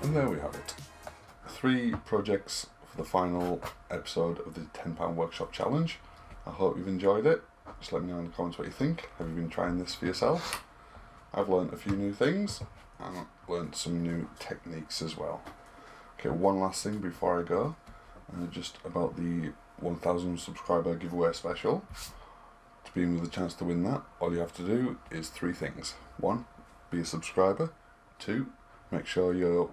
And there we have it. 3 projects for the final episode of the £10 Workshop Challenge. I hope you've enjoyed it. Just let me know in the comments what you think. Have you been trying this for yourself? I've learnt a few new things and I've learnt some new techniques as well. Okay, one last thing before I go, just about the 1000 subscriber giveaway special. To be in with a chance to win that, all you have to do is 3 things. 1, be a subscriber. 2, make sure you're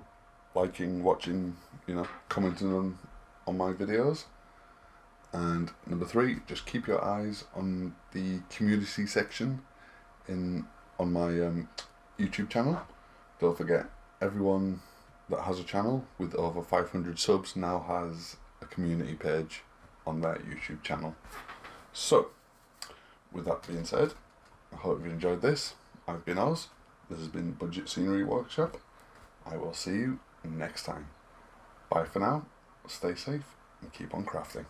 liking, watching, commenting on my videos. And number 3, just keep your eyes on the community section on my YouTube channel. Don't forget, everyone that has a channel with over 500 subs now has a community page on their YouTube channel. So, with that being said, I hope you've enjoyed this. I've been Oz. This has been Budget Scenery Workshop. I will see you next time. Bye for now, stay safe, and keep on crafting.